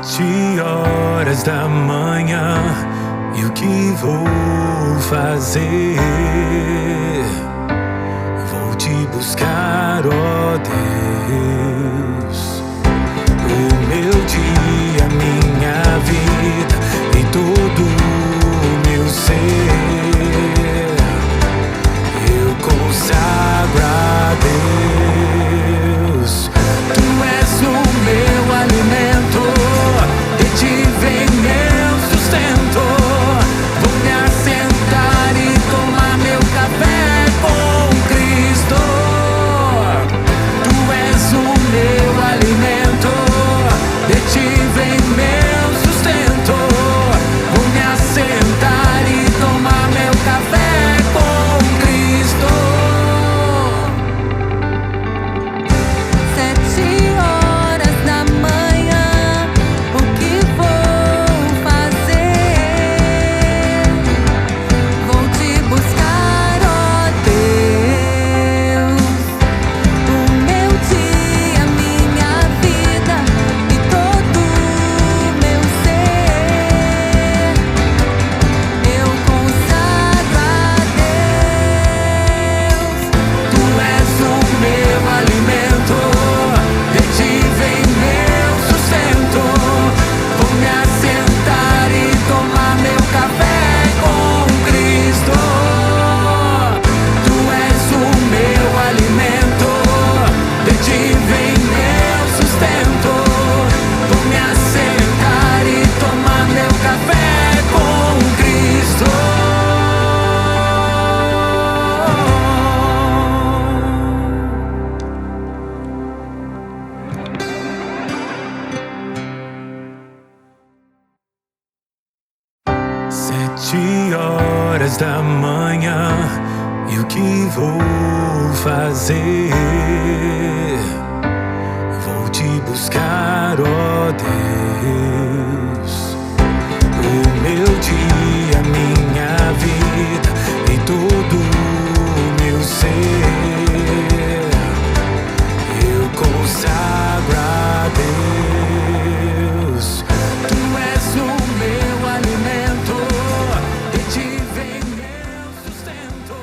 7 horas da manhã, e o que vou fazer? Vou te buscar, ó Deus. O meu dia, minha vida e todo o meu ser, eu consagro a Deus. Tu és o meu alimento, de ti vem meu sustento. Vou me assentar e tomar meu café com Cristo. Tu és o meu alimento, de ti vem meu sustento. Vou me assentar e tomar meu café com Cristo. 7 horas da manhã, o que vou fazer? Vou te buscar, ó Deus. O meu dia, minha vida e todo o meu ser, eu consagro a Deus. Tu és o meu alimento, de ti vem meu sustento. Vou me assentar e tomar meu café com Cristo. Tu és o meu alimento, de ti vem meu sustento. Vou me assentar e tomar meu café com Cristo. Sete horas da manhã, e o que vou fazer? Vou te buscar, ó Deus. O meu dia, minha vida e todo o meu ser, eu consagro a Deus. Tu és o meu alimento, de ti vem meu sustento.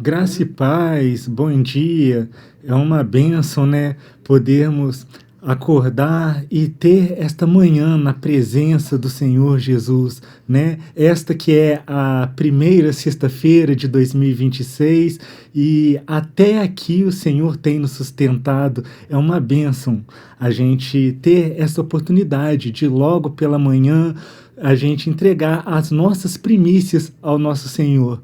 Graça e paz, bom dia. É uma bênção, né? Podermos acordar e ter esta manhã na presença do Senhor Jesus, né? Esta que é a primeira sexta-feira de 2026 e até aqui o Senhor tem nos sustentado. É uma bênção a gente ter essa oportunidade de logo pela manhã a gente entregar as nossas primícias ao nosso Senhor.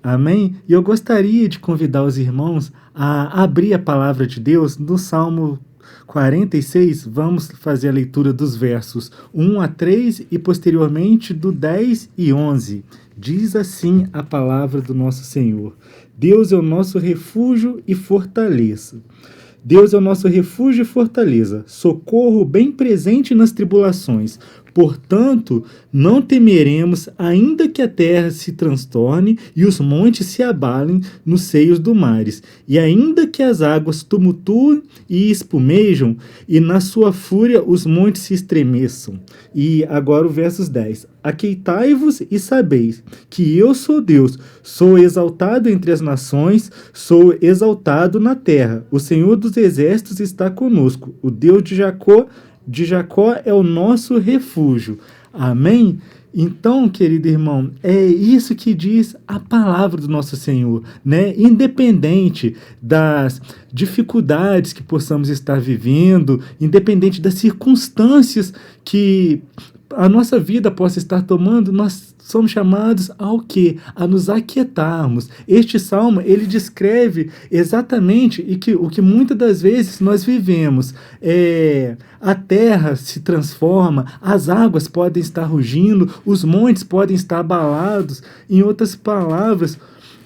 Amém? E eu gostaria de convidar os irmãos a abrir a palavra de Deus no Salmo 46. Vamos fazer a leitura dos versos 1 a 3 e posteriormente do 10 e 11. Diz assim a palavra do nosso Senhor: Deus é o nosso refúgio e fortaleza. Deus é o nosso refúgio e fortaleza, socorro bem presente nas tribulações. Portanto, não temeremos, ainda que a terra se transtorne e os montes se abalem nos seios do mares, e ainda que as águas tumultuem e espumejam, e na sua fúria os montes se estremeçam. E agora o versos 10. Aqueitai-vos e sabeis que eu sou Deus, sou exaltado entre as nações, sou exaltado na terra. O Senhor dos exércitos está conosco, o Deus de Jacó é o nosso refúgio. Amém? Então, querido irmão, é isso que diz a palavra do nosso Senhor, né? Independente das dificuldades que possamos estar vivendo, independente das circunstâncias que a nossa vida possa estar tomando, nós somos chamados ao quê? A nos aquietarmos. Este salmo, ele descreve exatamente o que muitas das vezes nós vivemos. A terra se transforma, as águas podem estar rugindo, os montes podem estar abalados. Em outras palavras,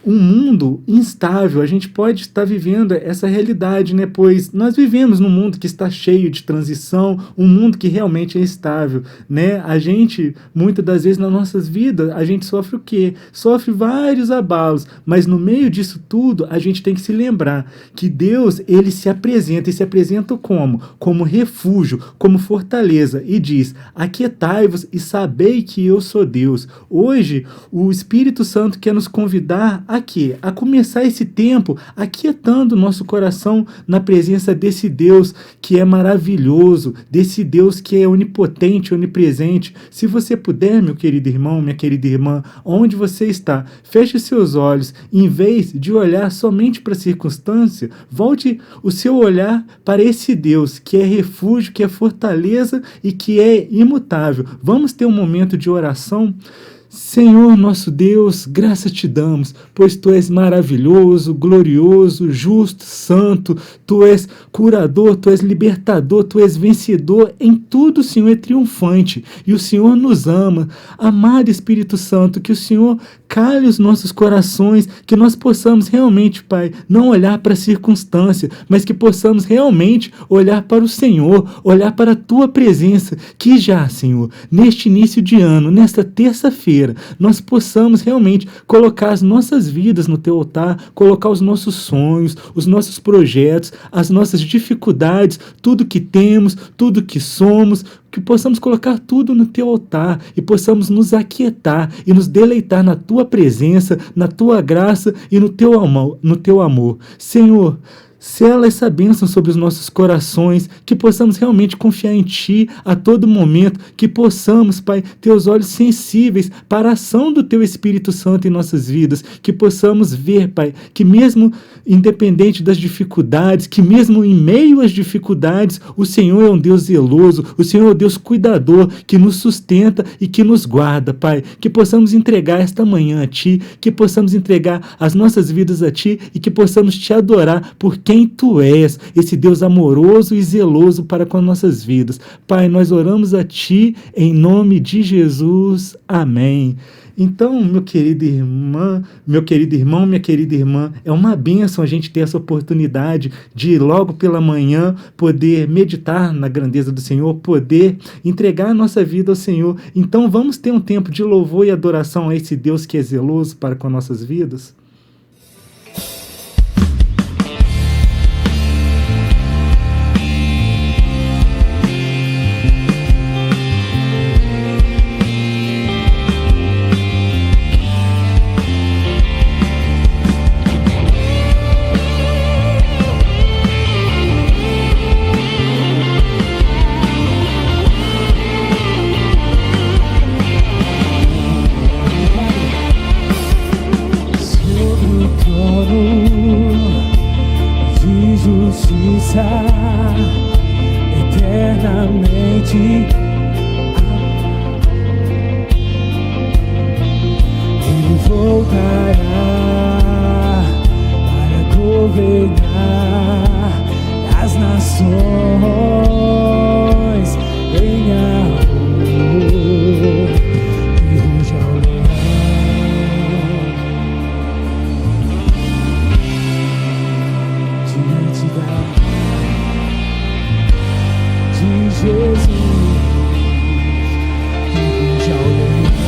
um mundo instável. A gente pode estar vivendo essa realidade, né? Pois nós vivemos num mundo que está cheio de transição, um mundo que realmente é instável, né? A gente, muitas das vezes nas nossas vidas, a gente sofre o quê? Sofre vários abalos, mas no meio disso tudo, a gente tem que se lembrar que Deus, ele se apresenta, e se apresenta como? Como refúgio, como fortaleza, e diz: aquietai-vos e sabei que eu sou Deus. Hoje, o Espírito Santo quer nos convidar aqui, a começar esse tempo aquietando o nosso coração na presença desse Deus que é maravilhoso, desse Deus que é onipotente, onipresente. Se você puder, meu querido irmão, minha querida irmã, onde você está, feche seus olhos, em vez de olhar somente para a circunstância, volte o seu olhar para esse Deus que é refúgio, que é fortaleza e que é imutável. Vamos ter um momento de oração. Senhor nosso Deus, graças te damos, pois Tu és maravilhoso, glorioso, justo, santo, Tu és curador, Tu és libertador, Tu és vencedor, em tudo o Senhor é triunfante, e o Senhor nos ama. Amado Espírito Santo, que o Senhor cale os nossos corações, que nós possamos realmente, Pai, não olhar para a circunstância, mas que possamos realmente olhar para o Senhor, olhar para a Tua presença, que já, Senhor, neste início de ano, nesta terça-feira, nós possamos realmente colocar as nossas vidas no Teu altar, colocar os nossos sonhos, os nossos projetos, as nossas dificuldades, tudo que temos, tudo que somos, que possamos colocar tudo no Teu altar e possamos nos aquietar e nos deleitar na Tua presença, na Tua graça e no Teu amor. Senhor, sela essa bênção sobre os nossos corações, que possamos realmente confiar em Ti a todo momento, que possamos, Pai, ter os olhos sensíveis para a ação do Teu Espírito Santo em nossas vidas, que possamos ver, Pai, que mesmo independente das dificuldades, que mesmo em meio às dificuldades, o Senhor é um Deus zeloso, o Senhor é um Deus cuidador, que nos sustenta e que nos guarda, Pai, que possamos entregar esta manhã a Ti, que possamos entregar as nossas vidas a Ti e que possamos Te adorar por quem Tu és, esse Deus amoroso e zeloso para com as nossas vidas. Pai, nós oramos a Ti em nome de Jesus. Amém. Então, meu querido irmão, minha querida irmã, é uma bênção a gente ter essa oportunidade de logo pela manhã poder meditar na grandeza do Senhor, poder entregar a nossa vida ao Senhor. Então vamos ter um tempo de louvor e adoração a esse Deus que é zeloso para com nossas vidas. Eternamente Ele voltará para governar as nações em amor e ruge ao leão diante da Jesus, que ruge ao leão,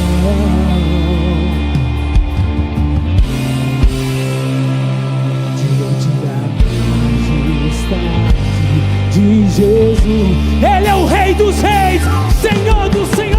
diante da majestade de Jesus. Ele é o Rei dos Reis, Senhor dos Senhores.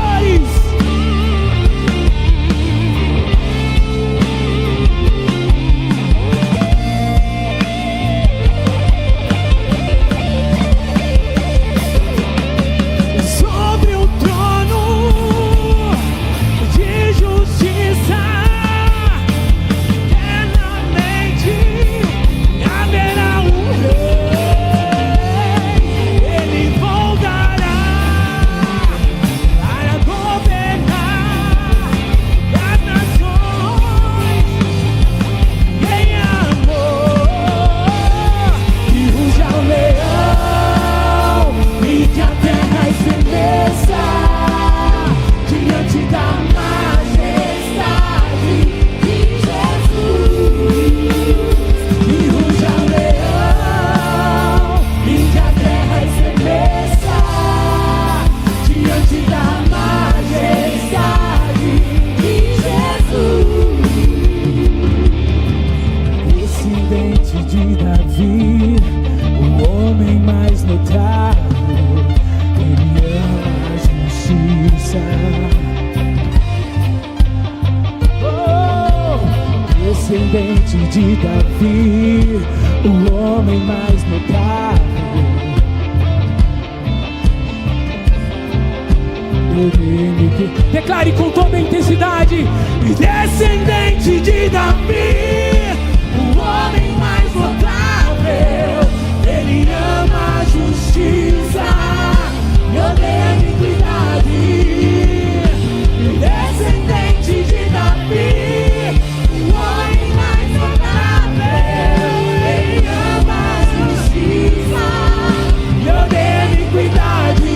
Ele volta. Descendente de Davi, o homem mais notável. Declare com toda a intensidade. Descendente de Davi, o homem mais notável. Ele ama a justiça e odeia a iniquidade. Descendente de Davi, o homem mais notável. Ele ama a justiça e odeia a iniquidade.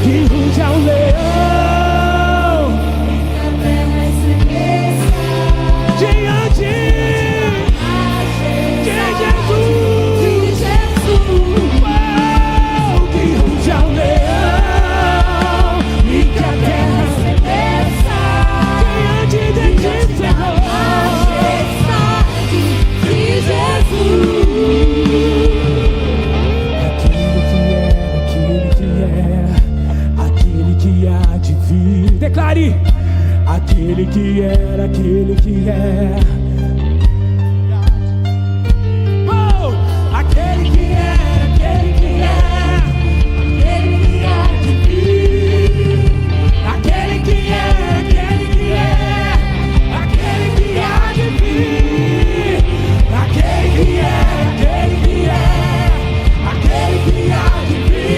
Que ruja o leão diante de Jesus. Oh, que ruja o leão e que a terra estremeça diante de ti, Senhor. De Jesus. Declare, aquele que era, aquele que é. Oh, aquele que era, aquele que é, aquele que há de vir. Aquele que era, aquele que é, aquele que há de vir. Aquele que era, aquele que é, aquele que há de vir.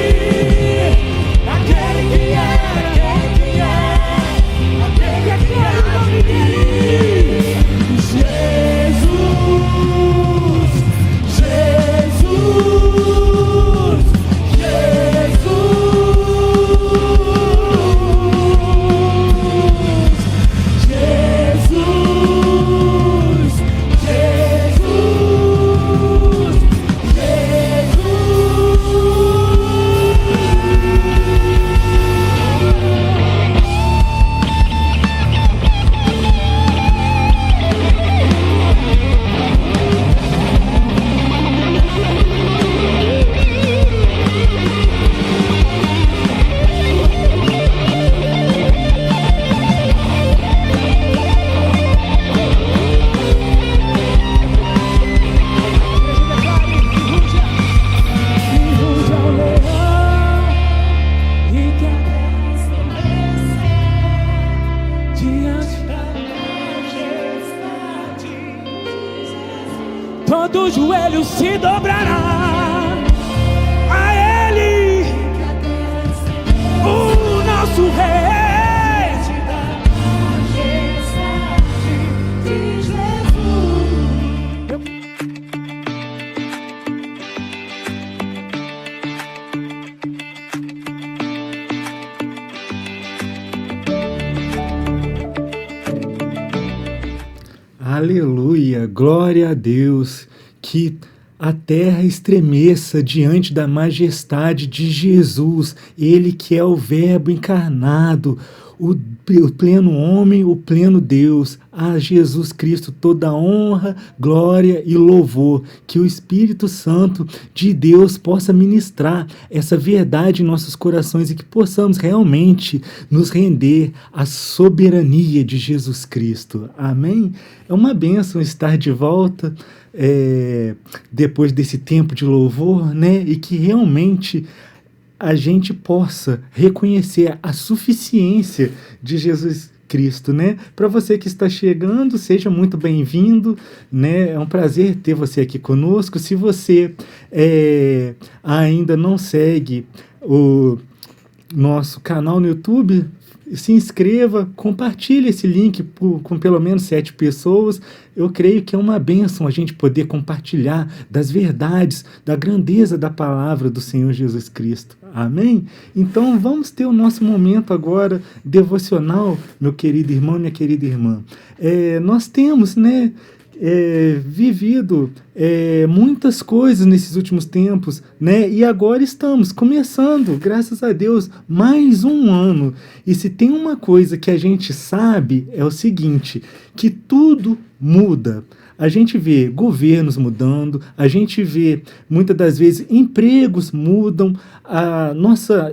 Aquele que era, aquele que é. Todo joelho se dobrará a Ele, o nosso Rei. Aleluia, glória a Deus, que a terra estremeça diante da majestade de Jesus, Ele que é o Verbo encarnado, o pleno homem, o pleno Deus. A Jesus Cristo toda honra, glória e louvor. Que o Espírito Santo de Deus possa ministrar essa verdade em nossos corações e que possamos realmente nos render à soberania de Jesus Cristo. Amém? É uma bênção estar de volta depois desse tempo de louvor, né? E que realmente a gente possa reconhecer a suficiência de Jesus Cristo, né? Para você que está chegando, seja muito bem-vindo, né? É um prazer ter você aqui conosco. Se você ainda não segue o nosso canal no YouTube, se inscreva, compartilhe esse link com pelo menos 7 pessoas. Eu creio que é uma bênção a gente poder compartilhar das verdades, da grandeza da palavra do Senhor Jesus Cristo. Amém? Então vamos ter o nosso momento agora devocional, meu querido irmão, minha querida irmã. Nós temos, né, vivido muitas coisas nesses últimos tempos, né? E agora estamos começando, graças a Deus, mais um ano. E se tem uma coisa que a gente sabe é o seguinte, que tudo muda. A gente vê governos mudando, a gente vê, muitas das vezes, empregos mudam,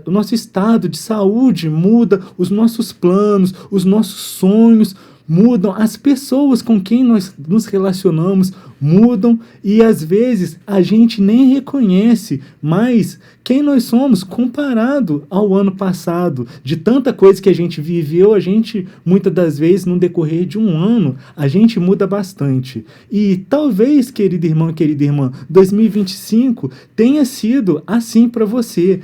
o nosso estado de saúde muda, os nossos planos, os nossos sonhos mudam, as pessoas com quem nós nos relacionamos mudam e às vezes a gente nem reconhece mais quem nós somos comparado ao ano passado. De tanta coisa que a gente viveu, a gente muitas das vezes no decorrer de um ano, a gente muda bastante. E talvez, querido irmão e querida irmã, 2025 tenha sido assim para você.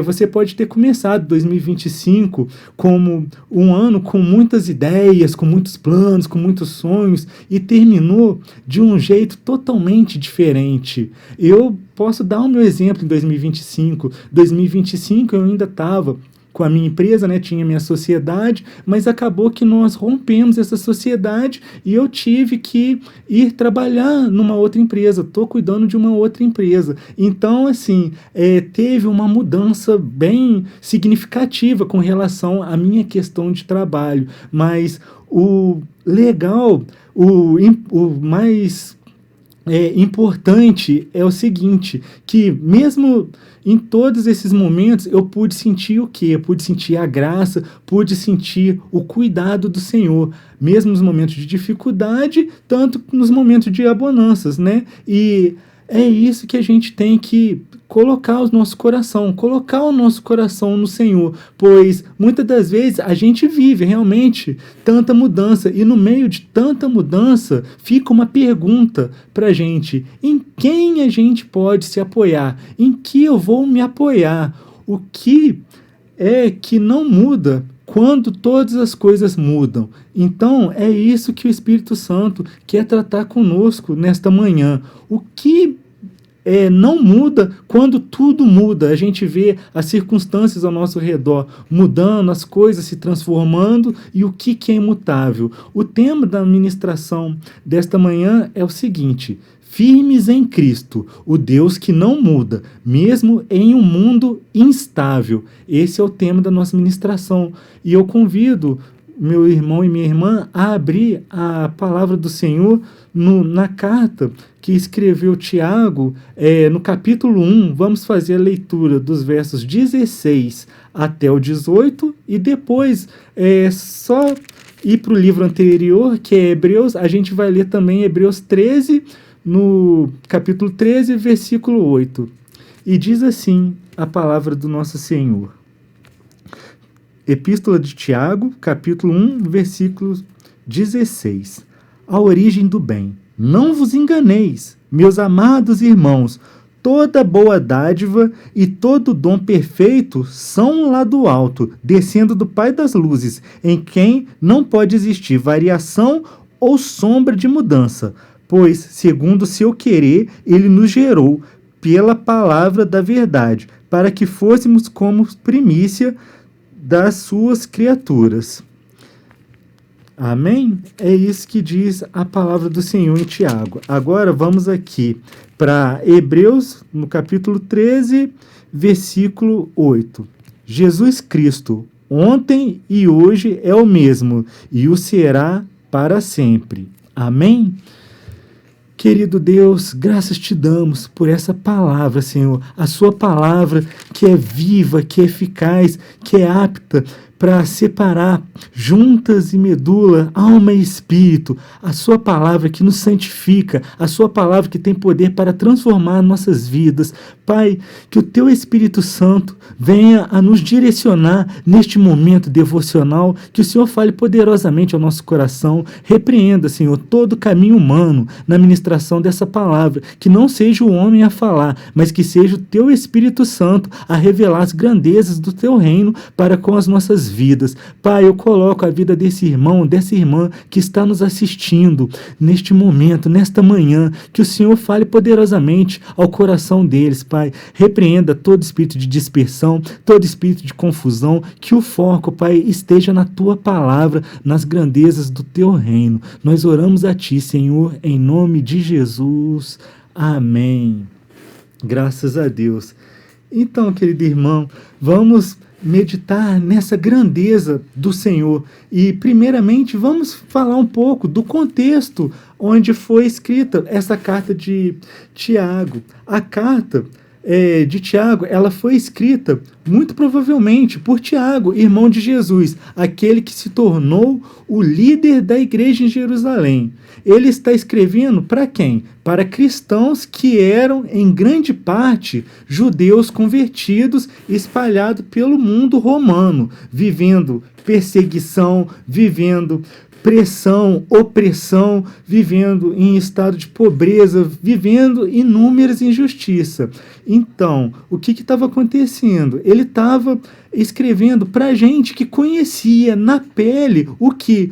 Você pode ter começado 2025 como um ano com muitas ideias, com muitos planos, com muitos sonhos e terminou de um jeito totalmente diferente. Eu posso dar o meu exemplo em 2025. 2025 eu ainda estava com a minha empresa, né, tinha minha sociedade, mas acabou que nós rompemos essa sociedade e eu tive que ir trabalhar numa outra empresa, estou cuidando de uma outra empresa. Então, assim, teve uma mudança bem significativa com relação à minha questão de trabalho, mas o legal, o mais importante é o seguinte, que mesmo em todos esses momentos eu pude sentir o quê? Eu pude sentir a graça, pude sentir o cuidado do Senhor, mesmo nos momentos de dificuldade, tanto nos momentos de abonanças, né? E é isso que a gente tem que colocar o nosso coração no Senhor, pois muitas das vezes a gente vive realmente tanta mudança e no meio de tanta mudança fica uma pergunta para a gente, em quem a gente pode se apoiar? Em que eu vou me apoiar? O que é que não muda quando todas as coisas mudam? Então é isso que o Espírito Santo quer tratar conosco nesta manhã. O que não muda quando tudo muda. A gente vê as circunstâncias ao nosso redor mudando, as coisas se transformando e o que é imutável. O tema da ministração desta manhã é o seguinte: firmes em Cristo, o Deus que não muda, mesmo em um mundo instável. Esse é o tema da nossa ministração. E eu convido meu irmão e minha irmã a abrir a palavra do Senhor na carta que escreveu Tiago, no capítulo 1, vamos fazer a leitura dos versos 16 até o 18, e depois só ir para o livro anterior, que é Hebreus, a gente vai ler também Hebreus 13, no capítulo 13, versículo 8. E diz assim a palavra do nosso Senhor. Epístola de Tiago, capítulo 1, versículo 16. A origem do bem. Não vos enganeis, meus amados irmãos, toda boa dádiva e todo dom perfeito são lá do alto, descendo do Pai das luzes, em quem não pode existir variação ou sombra de mudança, pois, segundo o seu querer, ele nos gerou pela palavra da verdade, para que fôssemos como primícia das suas criaturas. Amém? É isso que diz a palavra do Senhor em Tiago. Agora vamos aqui para Hebreus, no capítulo 13, versículo 8. Jesus Cristo, ontem e hoje é o mesmo, e o será para sempre. Amém? Querido Deus, graças te damos por essa palavra, Senhor. A sua palavra que é viva, que é eficaz, que é apta para separar juntas e medula, alma e espírito. A sua palavra que nos santifica, a sua palavra que tem poder para transformar nossas vidas. Pai, que o teu Espírito Santo venha a nos direcionar neste momento devocional, que o Senhor fale poderosamente ao nosso coração. Repreenda, Senhor, todo caminho humano na ministração dessa palavra, que não seja o homem a falar, mas que seja o teu Espírito Santo a revelar as grandezas do teu reino para com as nossas vidas. Pai, eu coloco a vida desse irmão, dessa irmã que está nos assistindo neste momento, nesta manhã, que o Senhor fale poderosamente ao coração deles, Pai. Repreenda todo espírito de dispersão, todo espírito de confusão, que o foco, Pai, esteja na Tua palavra, nas grandezas do Teu reino. Nós oramos a Ti, Senhor, em nome de Jesus. Amém. Graças a Deus. Então, querido irmão, vamos meditar nessa grandeza do Senhor. E, primeiramente, vamos falar um pouco do contexto onde foi escrita essa carta de Tiago. A carta de Tiago, ela foi escrita muito provavelmente por Tiago, irmão de Jesus, aquele que se tornou o líder da igreja em Jerusalém. Ele está escrevendo para quem? Para cristãos que eram, em grande parte, judeus convertidos, espalhados pelo mundo romano, vivendo perseguição, vivendo pressão, opressão, vivendo em estado de pobreza, vivendo inúmeras injustiças. Então, o que estava acontecendo? Ele estava escrevendo para gente que conhecia na pele o que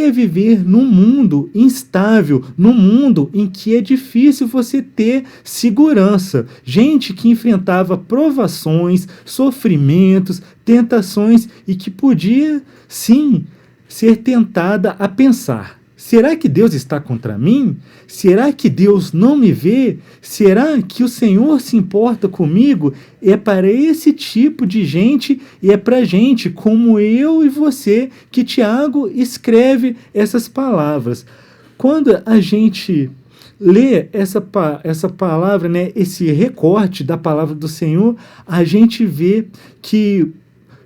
é viver num mundo instável, num mundo em que é difícil você ter segurança. Gente que enfrentava provações, sofrimentos, tentações e que podia, sim, ser tentada a pensar: será que Deus está contra mim? Será que Deus não me vê? Será que o Senhor se importa comigo? É para esse tipo de gente e é para gente como eu e você que Tiago escreve essas palavras. Quando a gente lê essa palavra, né, esse recorte da palavra do Senhor, a gente vê que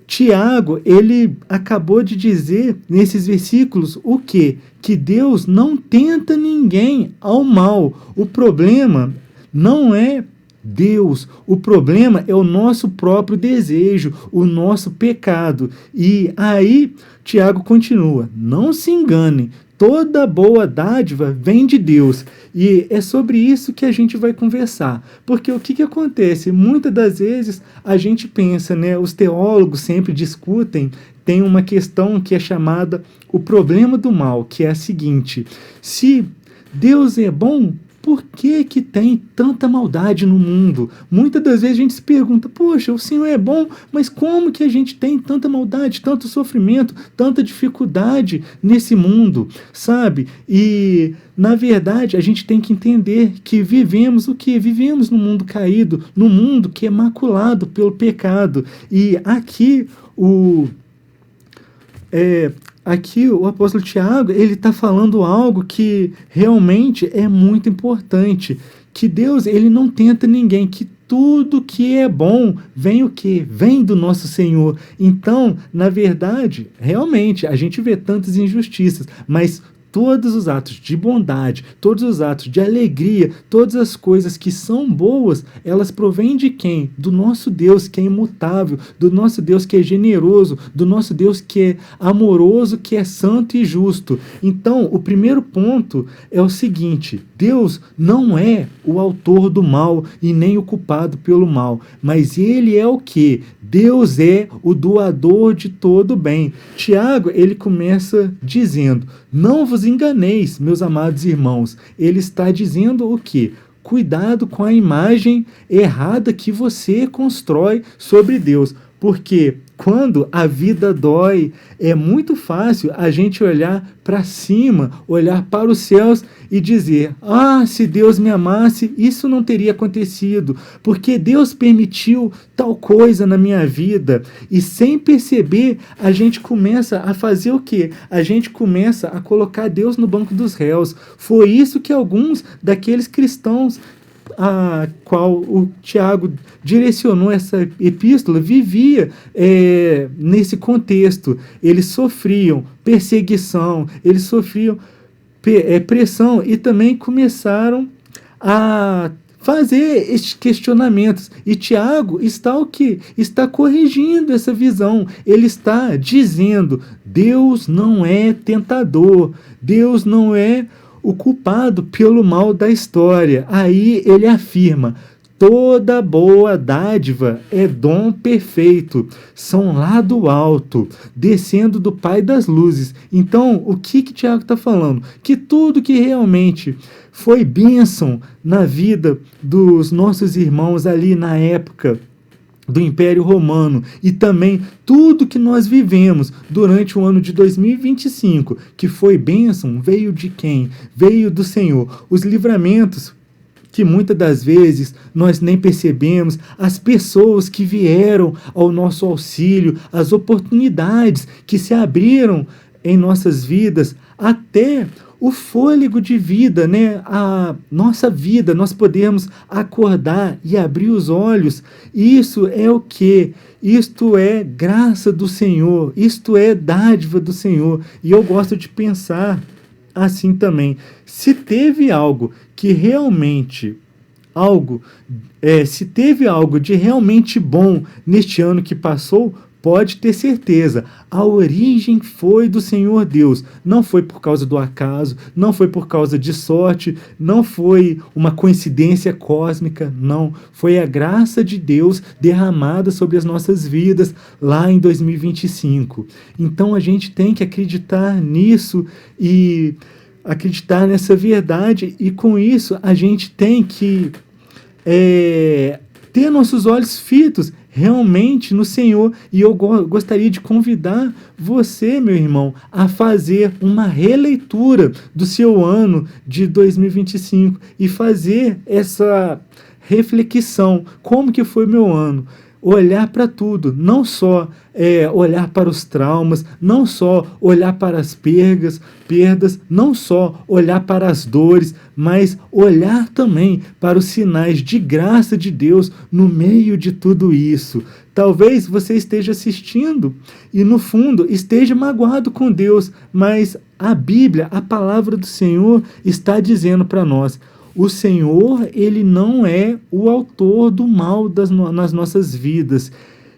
Tiago, ele acabou de dizer nesses versículos o quê? Que Deus não tenta ninguém ao mal. O problema não é Deus, o problema é o nosso próprio desejo, o nosso pecado. E aí Tiago continua: não se engane, toda boa dádiva vem de Deus. E é sobre isso que a gente vai conversar. Porque o que acontece? Muitas das vezes a gente pensa, né? Os teólogos sempre discutem, tem uma questão que é chamada o problema do mal, que é a seguinte: se Deus é bom, por que que tem tanta maldade no mundo? Muitas das vezes a gente se pergunta: poxa, o Senhor é bom, mas como que a gente tem tanta maldade, tanto sofrimento, tanta dificuldade nesse mundo, sabe? E, na verdade, a gente tem que entender que vivemos o quê? Vivemos num mundo caído, num mundo que é maculado pelo pecado. E aqui o apóstolo Tiago, ele está falando algo que realmente é muito importante, que Deus, ele não tenta ninguém, que tudo que é bom vem o quê? Vem do nosso Senhor. Então, na verdade, realmente, a gente vê tantas injustiças, mas todos os atos de bondade, todos os atos de alegria, todas as coisas que são boas, elas provêm de quem? Do nosso Deus que é imutável, do nosso Deus que é generoso, do nosso Deus que é amoroso, que é santo e justo. Então, o primeiro ponto é o seguinte: Deus não é o autor do mal e nem o culpado pelo mal, mas Ele é o quê? Deus é o doador de todo bem. Tiago, ele começa dizendo: não vos enganeis, meus amados irmãos. Ele está dizendo o quê? Cuidado com a imagem errada que você constrói sobre Deus. Porque quando a vida dói, é muito fácil a gente olhar para cima, olhar para os céus e dizer: ah, se Deus me amasse, isso não teria acontecido, porque Deus permitiu tal coisa na minha vida. E sem perceber, a gente começa a fazer o quê? A gente começa a colocar Deus no banco dos réus. Foi isso que alguns daqueles cristãos a qual o Tiago direcionou essa epístola vivia nesse contexto. Eles sofriam perseguição, eles sofriam pressão e também começaram a fazer estes questionamentos. E Tiago está o quê? Está corrigindo essa visão. Ele está dizendo: Deus não é tentador, Deus não é o culpado pelo mal da história. Aí ele afirma: Toda boa dádiva é dom perfeito, são lá do alto, descendo do Pai das luzes. Então, o que Tiago está falando? Que tudo que realmente foi bênção na vida dos nossos irmãos ali na época do Império Romano, e também tudo que nós vivemos durante o ano de 2025, que foi bênção, veio de quem? Veio do Senhor. Os livramentos que muitas das vezes nós nem percebemos, as pessoas que vieram ao nosso auxílio, as oportunidades que se abriram em nossas vidas, até o fôlego de vida, né? A nossa vida, nós podemos acordar e abrir os olhos. Isso é o quê? Isto é graça do Senhor, isto é dádiva do Senhor. E eu gosto de pensar assim também. Se teve algo que realmente, se teve algo de realmente bom neste ano que passou, pode ter certeza, a origem foi do Senhor Deus. Não foi por causa do acaso, não foi por causa de sorte, não foi uma coincidência cósmica, não. Foi a graça de Deus derramada sobre as nossas vidas lá em 2025. Então a gente tem que acreditar nisso e acreditar nessa verdade, e com isso a gente tem que ter nossos olhos fitos realmente no Senhor. E eu gostaria de convidar você, meu irmão, a fazer uma releitura do seu ano de 2025 e fazer essa reflexão. Como que foi meu ano? Olhar para tudo, não só olhar para os traumas, não só olhar para as perdas, não só olhar para as dores, mas olhar também para os sinais de graça de Deus no meio de tudo isso. Talvez você esteja assistindo e no fundo esteja magoado com Deus, mas a Bíblia, a palavra do Senhor, está dizendo para nós: o Senhor, Ele não é o autor do mal nas nossas vidas.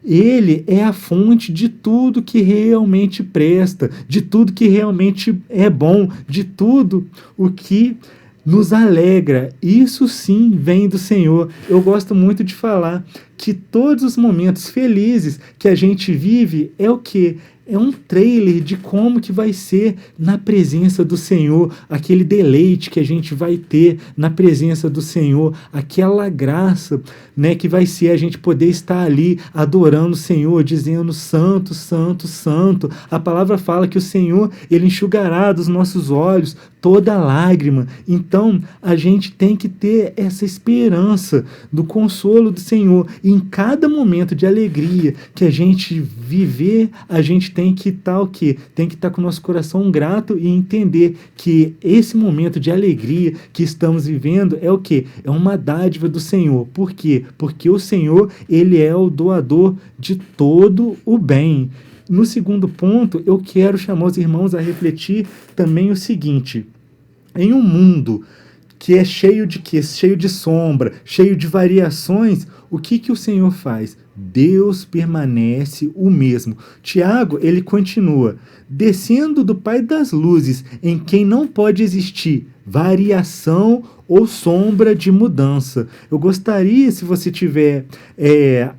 Ele é a fonte de tudo que realmente presta, de tudo que realmente é bom, de tudo o que nos alegra. Isso sim vem do Senhor. Eu gosto muito de falar que todos os momentos felizes que a gente vive é o quê? É um trailer de como que vai ser na presença do Senhor, aquele deleite que a gente vai ter na presença do Senhor, aquela graça, né, que vai ser a gente poder estar ali adorando o Senhor, dizendo santo, santo, santo. A palavra fala que o Senhor, Ele enxugará dos nossos olhos toda lágrima. Então, a gente tem que ter essa esperança do consolo do Senhor. E em cada momento de alegria que a gente viver, a gente tem que estar o quê? Tem que estar com o nosso coração grato e entender que esse momento de alegria que estamos vivendo é o quê? É uma dádiva do Senhor. Por quê? Porque o Senhor, Ele é o doador de todo o bem. No segundo ponto, eu quero chamar os irmãos a refletir também o seguinte: em um mundo que é cheio de quê? Cheio de sombra, cheio de variações, o que o Senhor faz? Deus permanece o mesmo. Tiago, ele continua: descendo do Pai das luzes, em quem não pode existir variação ou sombra de mudança. Eu gostaria, se você tiver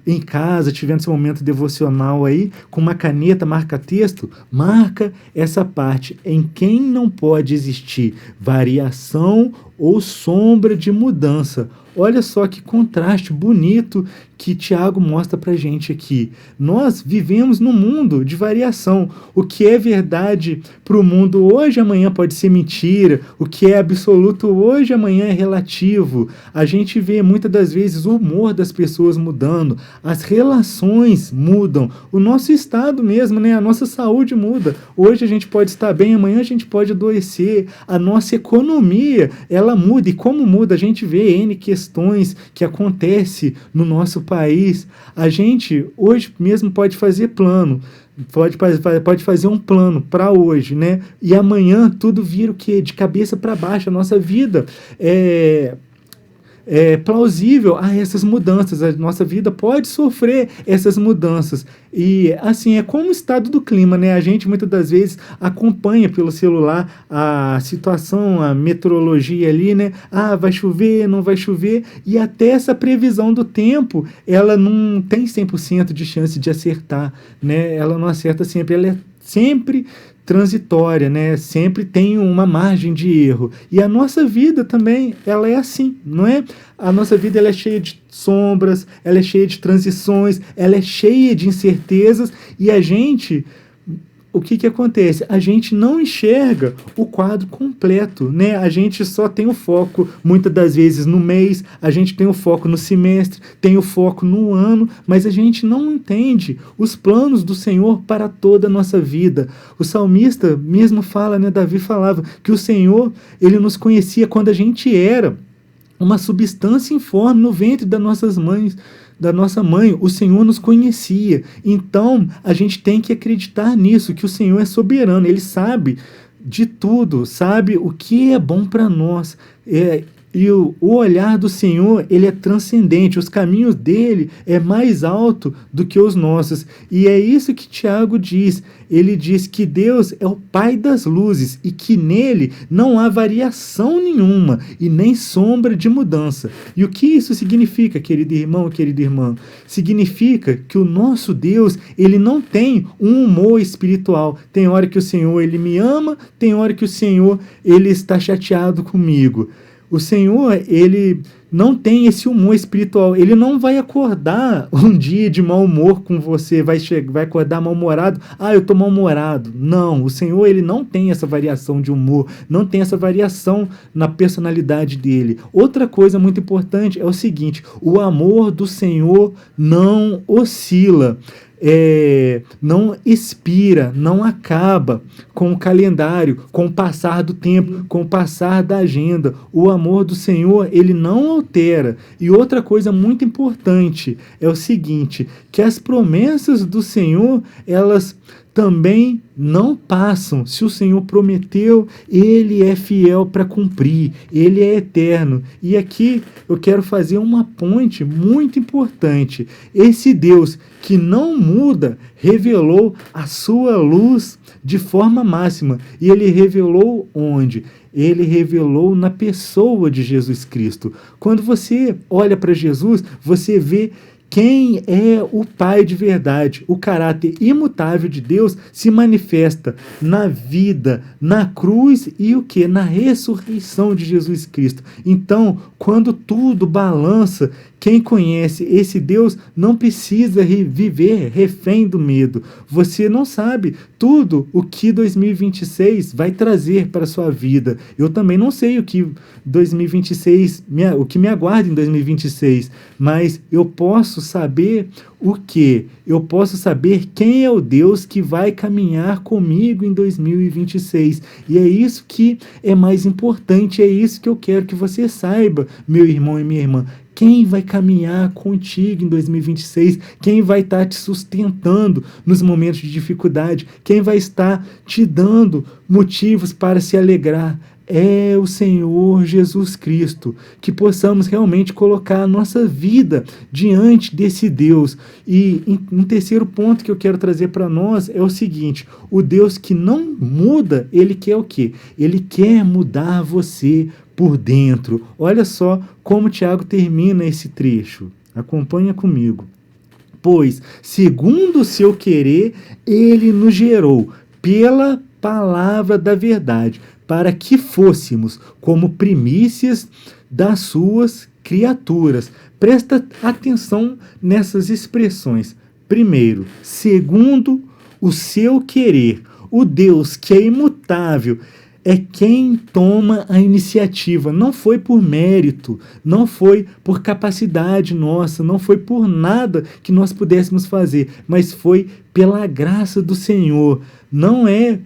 em casa, tiver nesse momento devocional aí, com uma caneta, marca-texto, marca essa parte: em quem não pode existir variação ou sombra de mudança. Olha só que contraste bonito que Tiago mostra para a gente aqui. Nós vivemos num mundo de variação. O que é verdade para o mundo hoje, amanhã pode ser mentira. O que é absoluto hoje, amanhã é relativo. A gente vê muitas das vezes o humor das pessoas mudando, as relações mudam, o nosso estado mesmo, né? A nossa saúde muda. Hoje a gente pode estar bem, amanhã a gente pode adoecer. A nossa economia, ela muda. E como muda, a gente vê N questões que acontecem no nosso país. A gente hoje mesmo pode fazer plano, pode fazer um plano para hoje, né? E amanhã tudo vira o quê? De cabeça para baixo. A nossa vida plausível a essas mudanças. A nossa vida pode sofrer essas mudanças. E assim, é como o estado do clima, né? A gente muitas das vezes acompanha pelo celular a situação, a meteorologia ali, né? Ah, vai chover, não vai chover. E até essa previsão do tempo, ela não tem 100% de chance de acertar, né? Ela não acerta sempre, ela é sempre transitória, né? Sempre tem uma margem de erro. E a nossa vida também, ela é assim, não é? A nossa vida, ela é cheia de sombras, ela é cheia de transições, ela é cheia de incertezas, e a gente, o que acontece? A gente não enxerga o quadro completo, né? A gente só tem o foco, muitas das vezes, no mês, a gente tem o foco no semestre, tem o foco no ano, mas a gente não entende os planos do Senhor para toda a nossa vida. O salmista mesmo fala, né? Davi falava que o Senhor, ele nos conhecia quando a gente era uma substância informe no ventre das nossas mães, da nossa mãe. O Senhor nos conhecia. Então, a gente tem que acreditar nisso, que o Senhor é soberano, Ele sabe de tudo, sabe o que é bom para nós. E o olhar do Senhor, ele é transcendente, os caminhos dele é mais alto do que os nossos. E é isso que Tiago diz. Ele diz que Deus é o Pai das luzes e que nele não há variação nenhuma e nem sombra de mudança. E o que isso significa, querido irmão, querida irmã? Significa que o nosso Deus, ele não tem um humor espiritual. Tem hora que o Senhor, ele me ama, tem hora que o Senhor, ele está chateado comigo. O Senhor, ele não tem esse humor espiritual. Ele não vai acordar um dia de mau humor com você, vai acordar mal-humorado. Ah, eu estou mal-humorado. Não, o Senhor, ele não tem essa variação de humor, não tem essa variação na personalidade dele. Outra coisa muito importante é o seguinte: o amor do Senhor não oscila. Não expira, não acaba com o calendário, com o passar do tempo, com o passar da agenda. O amor do Senhor, ele não altera. E outra coisa muito importante é o seguinte, que as promessas do Senhor, elas também não passam. Se o Senhor prometeu, ele é fiel para cumprir, ele é eterno. E aqui eu quero fazer uma ponte muito importante. Esse Deus que não muda, revelou a sua luz de forma máxima. E ele revelou onde? Ele revelou na pessoa de Jesus Cristo. Quando você olha para Jesus, você vê quem é o Pai de verdade. O caráter imutável de Deus se manifesta na vida, na cruz e o que? Na ressurreição de Jesus Cristo. Então, quando tudo balança, quem conhece esse Deus não precisa viver refém do medo. Você não sabe tudo o que 2026 vai trazer para a sua vida. Eu também não sei o que 2026, o que me aguarda em 2026, mas eu posso saber o que? Eu posso saber quem é o Deus que vai caminhar comigo em 2026. E é isso que é mais importante, é isso que eu quero que você saiba, meu irmão e minha irmã. Quem vai caminhar contigo em 2026? Quem vai estar te sustentando nos momentos de dificuldade? Quem vai estar te dando motivos para se alegrar? É o Senhor Jesus Cristo. Que possamos realmente colocar a nossa vida diante desse Deus. E um terceiro ponto que eu quero trazer para nós é o seguinte: o Deus que não muda, ele quer o quê? Ele quer mudar você por dentro. Olha só como Tiago termina esse trecho. Acompanha comigo. Pois, segundo o seu querer, ele nos gerou pela palavra da verdade, para que fôssemos como primícias das suas criaturas. Presta atenção nessas expressões. Primeiro, segundo o seu querer. O Deus que é imutável é quem toma a iniciativa. Não foi por mérito, não foi por capacidade nossa, não foi por nada que nós pudéssemos fazer, mas foi pela graça do Senhor. Não é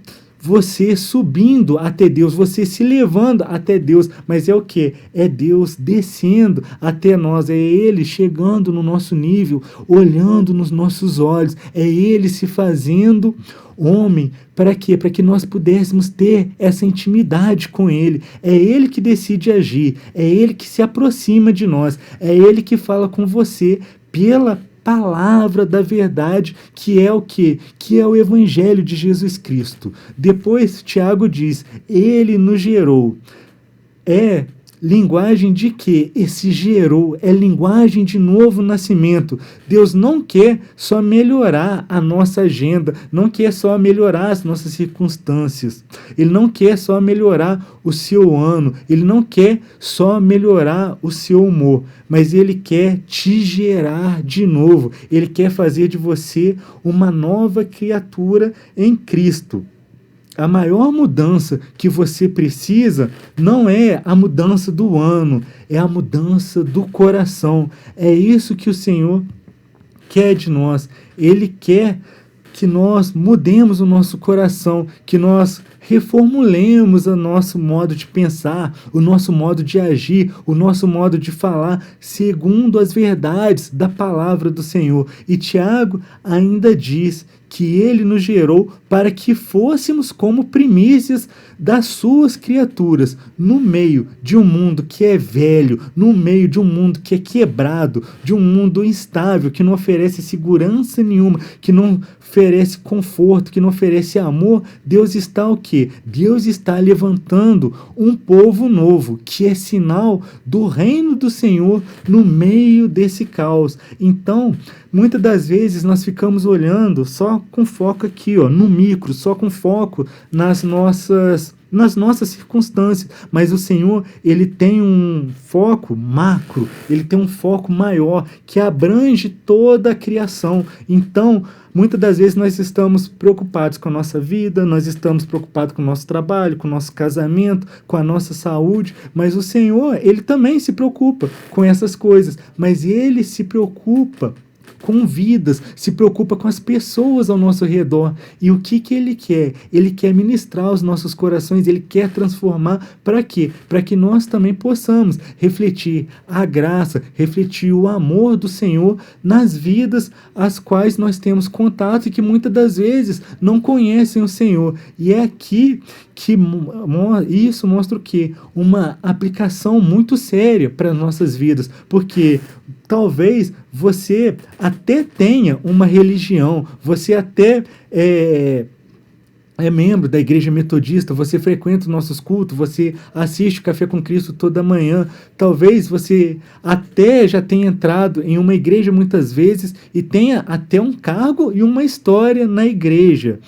você subindo até Deus, você se levando até Deus, mas é o quê? É Deus descendo até nós, é Ele chegando no nosso nível, olhando nos nossos olhos, é Ele se fazendo homem. Para quê? Para que nós pudéssemos ter essa intimidade com Ele. É Ele que decide agir, é Ele que se aproxima de nós, é Ele que fala com você pela palavra da verdade, que é o quê? Que é o Evangelho de Jesus Cristo. Depois, Tiago diz, Ele nos gerou. É linguagem de quê? Esse gerou é linguagem de novo nascimento. Deus não quer só melhorar a nossa agenda, não quer só melhorar as nossas circunstâncias. Ele não quer só melhorar o seu ano, ele não quer só melhorar o seu humor, mas ele quer te gerar de novo. Ele quer fazer de você uma nova criatura em Cristo. A maior mudança que você precisa não é a mudança do ano, é a mudança do coração. É isso que o Senhor quer de nós. Ele quer que nós mudemos o nosso coração, que nós reformulemos o nosso modo de pensar, o nosso modo de agir, o nosso modo de falar, segundo as verdades da palavra do Senhor. E Tiago ainda diz que Ele nos gerou para que fôssemos como primícias das suas criaturas, no meio de um mundo que é velho, no meio de um mundo que é quebrado, de um mundo instável, que não oferece segurança nenhuma, que não oferece conforto, que não oferece amor. Deus está o quê? Deus está levantando um povo novo, que é sinal do reino do Senhor no meio desse caos. Então, muitas das vezes nós ficamos olhando só com foco aqui, ó, no micro, só com foco nas nossas circunstâncias, mas o Senhor, Ele tem um foco macro, Ele tem um foco maior, que abrange toda a criação. Então, muitas das vezes nós estamos preocupados com a nossa vida, nós estamos preocupados com o nosso trabalho, com o nosso casamento, com a nossa saúde, mas o Senhor, Ele também se preocupa com essas coisas, mas Ele se preocupa com vidas, se preocupa com as pessoas ao nosso redor. E o que Ele quer? Ele quer ministrar os nossos corações, Ele quer transformar. Para quê? Para que nós também possamos refletir a graça, refletir o amor do Senhor nas vidas às quais nós temos contato e que muitas das vezes não conhecem o Senhor. E é aqui que isso mostra o quê? Uma aplicação muito séria para as nossas vidas, porque talvez você até tenha uma religião, você até é membro da Igreja Metodista, você frequenta os nossos cultos, você assiste o Café com Cristo toda manhã, talvez você até já tenha entrado em uma igreja muitas vezes e tenha até um cargo e uma história na igreja,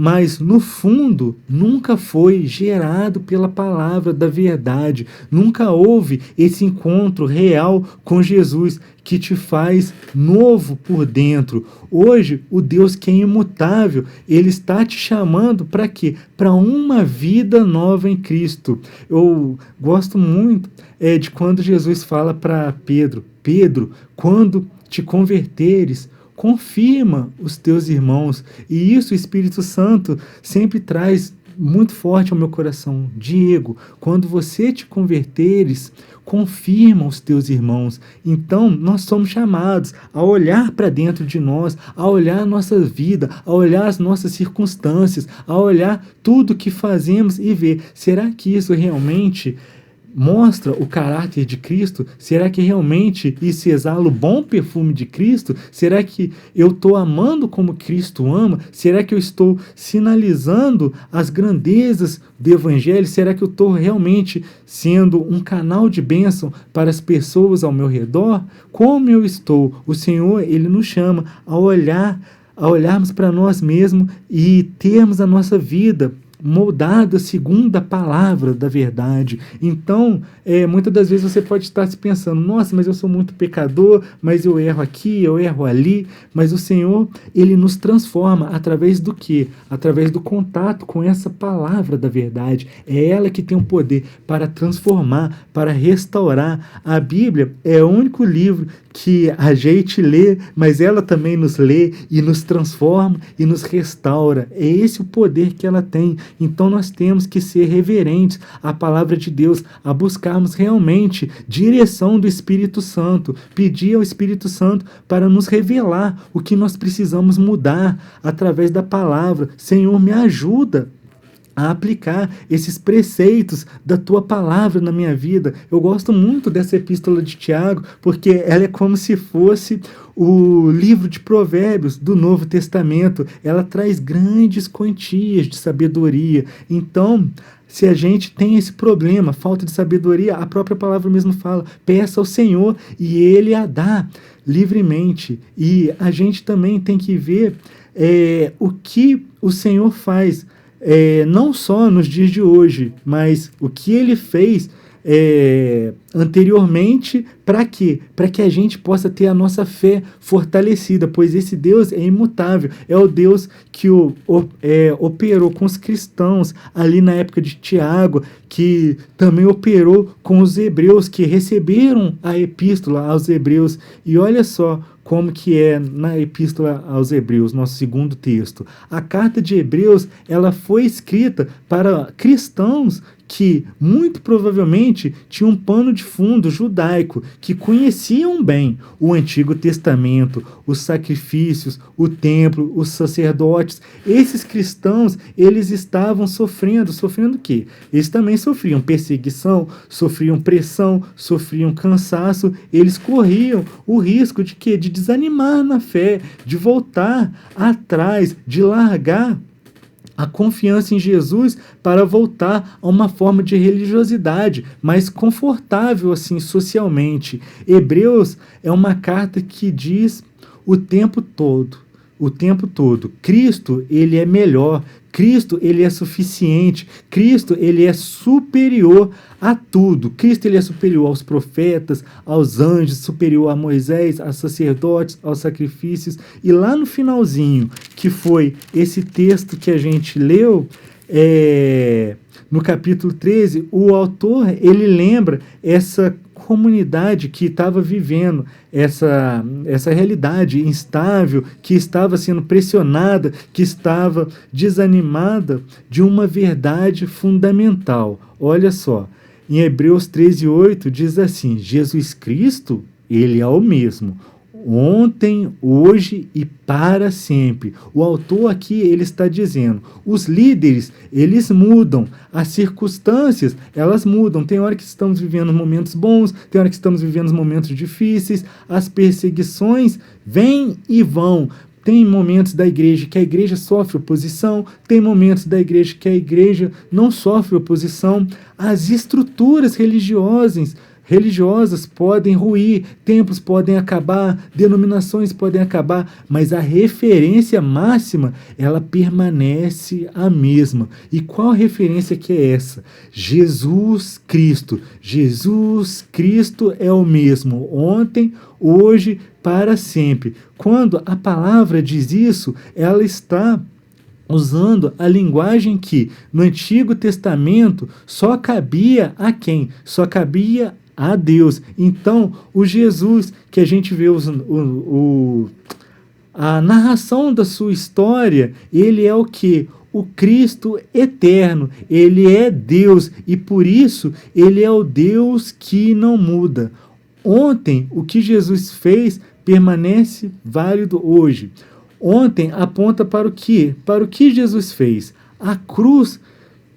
mas no fundo nunca foi gerado pela palavra da verdade, nunca houve esse encontro real com Jesus que te faz novo por dentro. Hoje, o Deus que é imutável, Ele está te chamando para quê? Para uma vida nova em Cristo. Eu gosto muito de quando Jesus fala para Pedro, Pedro, quando te converteres, confirma os teus irmãos. E isso o Espírito Santo sempre traz muito forte ao meu coração. Diego, quando você te converteres, confirma os teus irmãos. Então, nós somos chamados a olhar para dentro de nós, a olhar a nossa vida, a olhar as nossas circunstâncias, a olhar tudo que fazemos e ver, será que isso realmente mostra o caráter de Cristo? Será que realmente isso exala o bom perfume de Cristo? Será que eu estou amando como Cristo ama? Será que eu estou sinalizando as grandezas do Evangelho? Será que eu estou realmente sendo um canal de bênção para as pessoas ao meu redor? Como eu estou? O Senhor, Ele nos chama a olharmos para nós mesmos e termos a nossa vida moldada segundo a palavra da verdade. Então, muitas das vezes você pode estar se pensando, nossa, mas eu sou muito pecador, mas eu erro aqui, eu erro ali, mas o Senhor, Ele nos transforma através do quê? Através do contato com essa palavra da verdade. É ela que tem o poder para transformar, para restaurar. A Bíblia é o único livro que a gente lê, mas ela também nos lê e nos transforma e nos restaura. É esse o poder que ela tem. Então nós temos que ser reverentes à palavra de Deus, a buscarmos realmente direção do Espírito Santo, pedir ao Espírito Santo para nos revelar o que nós precisamos mudar através da palavra. Senhor, me ajuda a aplicar esses preceitos da tua palavra na minha vida. Eu gosto muito dessa epístola de Tiago, porque ela é como se fosse o livro de Provérbios do Novo Testamento. Ela traz grandes quantias de sabedoria. Então, se a gente tem esse problema, falta de sabedoria, a própria palavra mesmo fala, peça ao Senhor e Ele a dá livremente. E a gente também tem que ver o que o Senhor faz, não só nos dias de hoje, mas o que Ele fez anteriormente, para quê? Para que a gente possa ter a nossa fé fortalecida, pois esse Deus é imutável, é o Deus que operou com os cristãos ali na época de Tiago, que também operou com os hebreus que receberam a epístola aos hebreus. E olha só como que é na epístola aos hebreus, nosso segundo texto. A carta de Hebreus, ela foi escrita para cristãos que muito provavelmente tinham um pano de fundo judaico, que conheciam bem o Antigo Testamento, os sacrifícios, o templo, os sacerdotes. Esses cristãos, eles estavam sofrendo o quê? Eles também sofriam perseguição, sofriam pressão, sofriam cansaço, eles corriam o risco de quê? De desanimar na fé, de voltar atrás, de largar a confiança em Jesus para voltar a uma forma de religiosidade mais confortável assim socialmente. Hebreus é uma carta que diz o tempo todo, Cristo, ele é melhor, Cristo, ele é suficiente, Cristo, ele é superior a tudo. Cristo, ele é superior aos profetas, aos anjos, superior a Moisés, aos sacerdotes, aos sacrifícios. E lá no finalzinho, que foi esse texto que a gente leu, no capítulo 13, o autor, ele lembra essa comunidade que estava vivendo essa realidade instável, que estava sendo pressionada, que estava desanimada de uma verdade fundamental. Olha só, em Hebreus 13:8 diz assim: Jesus Cristo, ele é o mesmo, ontem, hoje e para sempre. O autor aqui, ele está dizendo, os líderes, eles mudam, as circunstâncias, elas mudam. Tem hora que estamos vivendo momentos bons, tem hora que estamos vivendo momentos difíceis, as perseguições vêm e vão. Tem momentos da igreja que a igreja sofre oposição, tem momentos da igreja que a igreja não sofre oposição. As estruturas religiosas podem ruir, templos podem acabar, denominações podem acabar, mas a referência máxima, ela permanece a mesma. E qual referência que é essa? Jesus Cristo. Jesus Cristo é o mesmo, ontem, hoje, para sempre. Quando a palavra diz isso, ela está usando a linguagem que no Antigo Testamento só cabia a quem? Só cabia a Deus. Então, o Jesus que a gente vê a narração da sua história, ele é o quê? O Cristo eterno. Ele é Deus e por isso ele é o Deus que não muda. Ontem, o que Jesus fez permanece válido hoje. Ontem aponta para o quê? Para o que Jesus fez. A cruz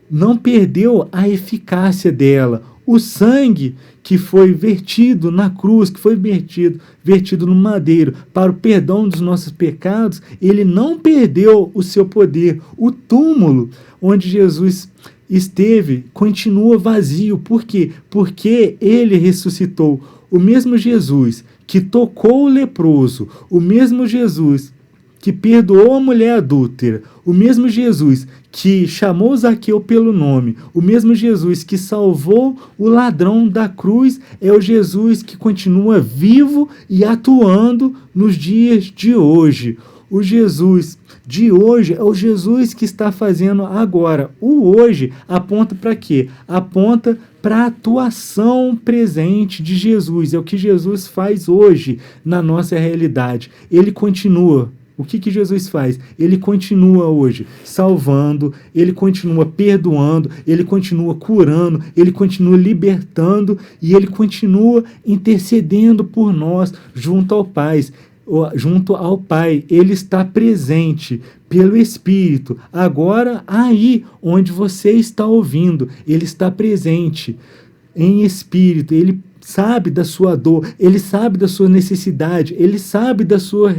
não perdeu a eficácia dela. O sangue que foi vertido na cruz, que foi vertido no madeiro para o perdão dos nossos pecados, ele não perdeu o seu poder. O túmulo onde Jesus esteve continua vazio. Por quê? Porque ele ressuscitou. O mesmo Jesus que tocou o leproso, o mesmo Jesus que perdoou a mulher adúltera, o mesmo Jesus que chamou Zaqueu pelo nome, o mesmo Jesus que salvou o ladrão da cruz, é o Jesus que continua vivo e atuando nos dias de hoje. O Jesus de hoje é o Jesus que está fazendo agora. O hoje aponta para quê? Aponta para a atuação presente de Jesus. É o que Jesus faz hoje na nossa realidade. Ele continua. o que Jesus faz? Ele continua hoje salvando, ele continua perdoando, ele continua curando, ele continua libertando e ele continua intercedendo por nós junto ao Pai. Ele está presente pelo Espírito. Agora, aí onde você está ouvindo, ele está presente em espírito, ele sabe da sua dor, ele sabe da sua necessidade, ele sabe da sua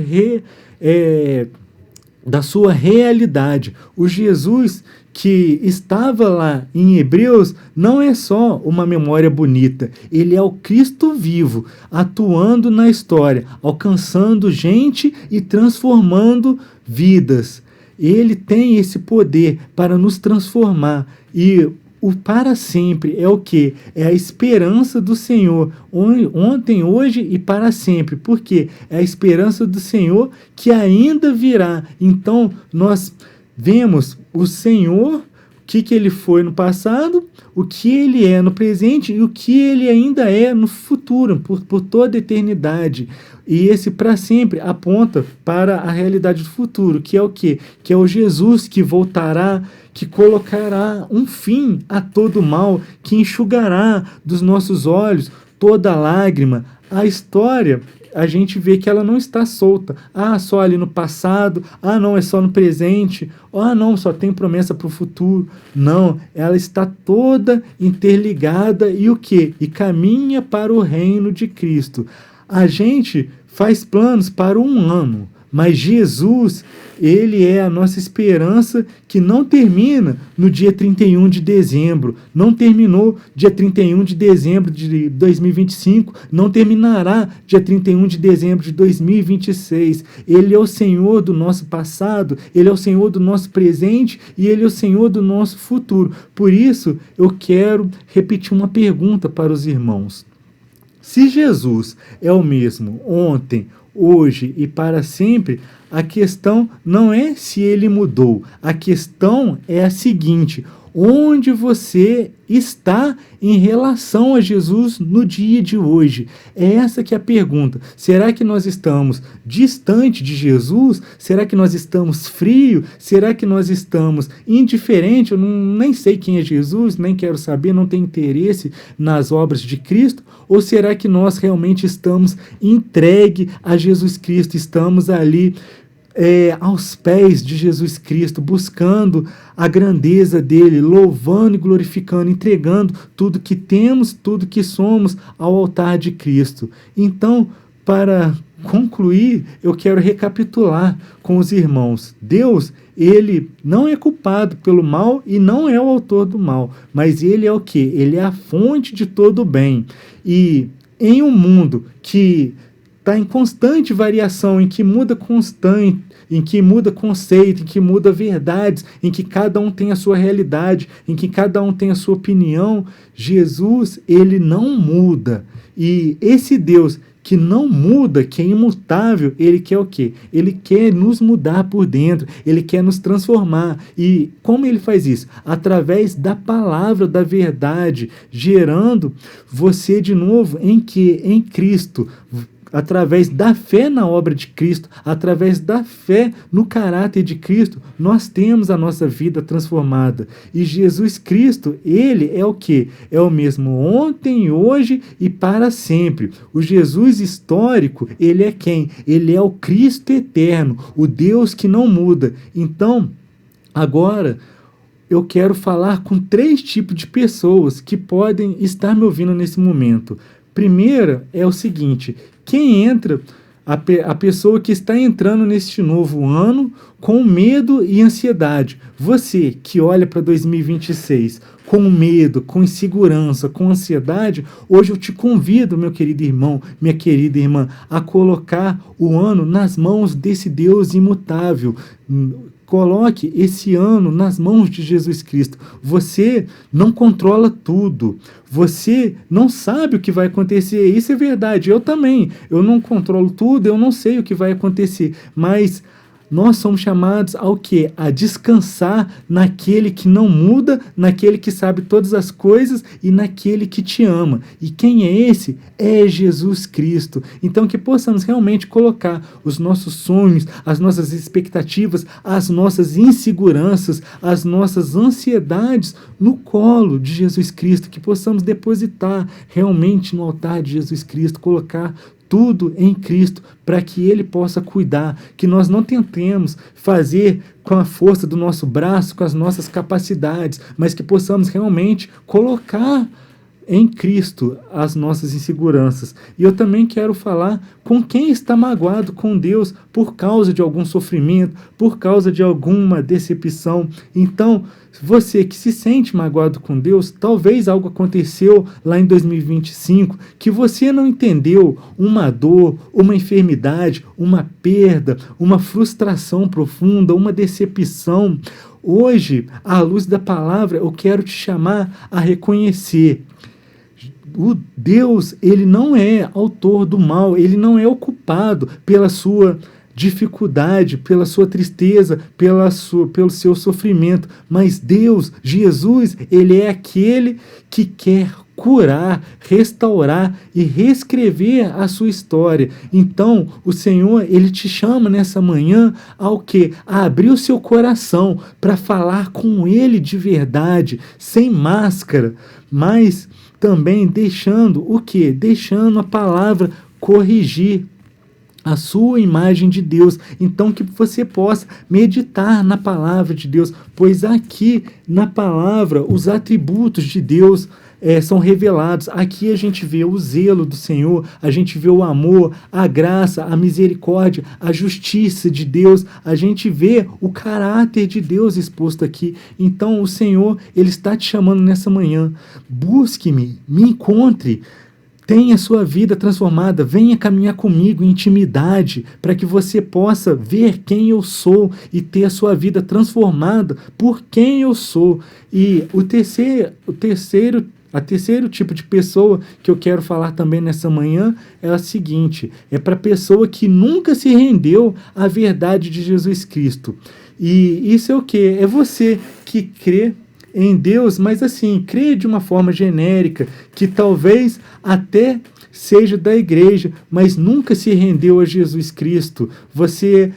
realidade. O Jesus que estava lá em Hebreus não é só uma memória bonita, ele é o Cristo vivo, atuando na história, alcançando gente e transformando vidas. Ele tem esse poder para nos transformar e o para sempre é o quê? É a esperança do Senhor, ontem, hoje e para sempre. Por quê? É a esperança do Senhor que ainda virá. Então, nós vemos o Senhor, o que ele foi no passado, o que ele é no presente e o que ele ainda é no futuro, por toda a eternidade. E esse para sempre aponta para a realidade do futuro, que é o quê? Que é o Jesus que voltará, que colocará um fim a todo mal, que enxugará dos nossos olhos toda lágrima. A história, a gente vê que ela não está solta. Só ali no passado. Não, é só no presente. Não, só tem promessa para o futuro. Não, ela está toda interligada e o quê? E caminha para o reino de Cristo. A gente faz planos para um ano, mas Jesus, ele é a nossa esperança que não termina no dia 31 de dezembro, não terminou dia 31 de dezembro de 2025, não terminará dia 31 de dezembro de 2026. Ele é o Senhor do nosso passado, ele é o Senhor do nosso presente e ele é o Senhor do nosso futuro. Por isso, eu quero repetir uma pergunta para os irmãos. Se Jesus é o mesmo ontem, hoje e para sempre, a questão não é se ele mudou. A questão é a seguinte: onde você está em relação a Jesus no dia de hoje? É essa que é a pergunta. Será que nós estamos distante de Jesus? Será que nós estamos frios? Será que nós estamos indiferentes? Eu nem sei quem é Jesus, nem quero saber, não tenho interesse nas obras de Cristo? Ou será que nós realmente estamos entregue a Jesus Cristo? Estamos ali aos pés de Jesus Cristo, buscando a grandeza dele, louvando e glorificando, entregando tudo que temos, tudo que somos ao altar de Cristo. Então, para concluir, eu quero recapitular com os irmãos. Deus, ele não é culpado pelo mal e não é o autor do mal, mas ele é o quê? Ele é a fonte de todo o bem. E em um mundo que está em constante variação, em que muda constante, em que muda conceito, em que muda verdades, em que cada um tem a sua realidade, em que cada um tem a sua opinião, Jesus, ele não muda. E esse Deus que não muda, que é imutável, ele quer o quê? Ele quer nos mudar por dentro, ele quer nos transformar. E como ele faz isso? Através da palavra da verdade, gerando você de novo em quê? Em Cristo. Através da fé na obra de Cristo, através da fé no caráter de Cristo, nós temos a nossa vida transformada. E Jesus Cristo, ele é o quê? É o mesmo ontem, hoje e para sempre. O Jesus histórico, ele é quem? Ele é o Cristo eterno, o Deus que não muda. Então, agora, eu quero falar com 3 tipos de pessoas que podem estar me ouvindo nesse momento. Primeira é o seguinte: quem entra, a pessoa que está entrando neste novo ano com medo e ansiedade. Você que olha para 2026 com medo, com insegurança, com ansiedade, hoje eu te convido, meu querido irmão, minha querida irmã, a colocar o ano nas mãos desse Deus imutável. Coloque esse ano nas mãos de Jesus Cristo. Você não controla tudo. Você não sabe o que vai acontecer. Isso é verdade. Eu também. Eu não controlo tudo, eu não sei o que vai acontecer. Mas nós somos chamados ao quê? A descansar naquele que não muda, naquele que sabe todas as coisas e naquele que te ama. E quem é esse? É Jesus Cristo. Então que possamos realmente colocar os nossos sonhos, as nossas expectativas, as nossas inseguranças, as nossas ansiedades no colo de Jesus Cristo, que possamos depositar realmente no altar de Jesus Cristo, colocar tudo em Cristo, para que Ele possa cuidar, que nós não tentemos fazer com a força do nosso braço, com as nossas capacidades, mas que possamos realmente colocar em Cristo as nossas inseguranças. E eu também quero falar com quem está magoado com Deus por causa de algum sofrimento, por causa de alguma decepção. Então, você que se sente magoado com Deus, talvez algo aconteceu lá em 2025 que você não entendeu, uma dor, uma enfermidade, uma perda, uma frustração profunda, uma decepção. Hoje, à luz da palavra, eu quero te chamar a reconhecer: o Deus, ele não é autor do mal, ele não é o culpado pela sua dificuldade, pela sua tristeza, pelo seu sofrimento, mas Deus, Jesus, ele é aquele que quer curar, restaurar e reescrever a sua história. Então, o Senhor, ele te chama nessa manhã ao quê? A abrir o seu coração para falar com ele de verdade, sem máscara, mas também deixando o quê? Deixando a palavra corrigir a sua imagem de Deus. Então que você possa meditar na palavra de Deus, pois aqui na palavra os atributos de Deus são revelados. Aqui a gente vê o zelo do Senhor, a gente vê o amor, a graça, a misericórdia, a justiça de Deus, a gente vê o caráter de Deus exposto aqui. Então o Senhor, ele está te chamando nessa manhã: busque-me, me encontre, tenha sua vida transformada, venha caminhar comigo em intimidade, para que você possa ver quem eu sou e ter a sua vida transformada por quem eu sou. E o terceiro tipo de pessoa que eu quero falar também nessa manhã é a seguinte: é para a pessoa que nunca se rendeu à verdade de Jesus Cristo. E isso é o quê? É você que crê em Deus, mas assim, crê de uma forma genérica, que talvez até seja da igreja, mas nunca se rendeu a Jesus Cristo. Você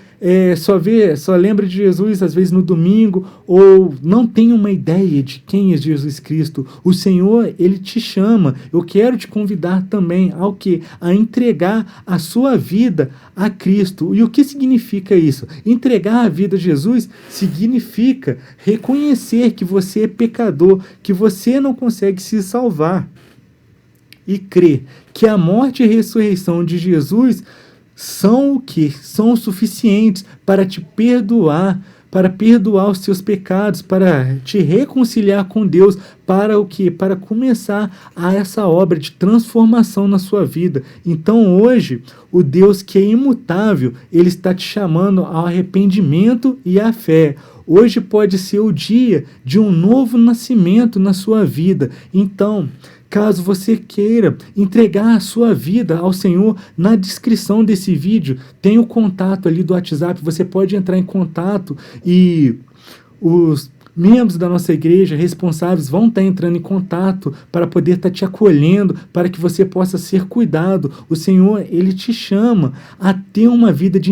só lembra de Jesus às vezes no domingo, ou não tem uma ideia de quem é Jesus Cristo. O Senhor, ele te chama. Eu quero te convidar também ao quê? A entregar a sua vida a Cristo. E o que significa isso? Entregar a vida a Jesus significa reconhecer que você é pecador, que você não consegue se salvar, e crer que a morte e a ressurreição de Jesus são o que? São suficientes para te perdoar, para perdoar os seus pecados, para te reconciliar com Deus, para o quê? Para começar essa obra de transformação na sua vida. Então hoje, o Deus que é imutável, ele está te chamando ao arrependimento e à fé. Hoje pode ser o dia de um novo nascimento na sua vida. Então, caso você queira entregar a sua vida ao Senhor, na descrição desse vídeo tem o contato ali do WhatsApp, você pode entrar em contato e os membros da nossa igreja responsáveis vão estar entrando em contato para poder estar te acolhendo, para que você possa ser cuidado. O Senhor, ele te chama a ter uma vida de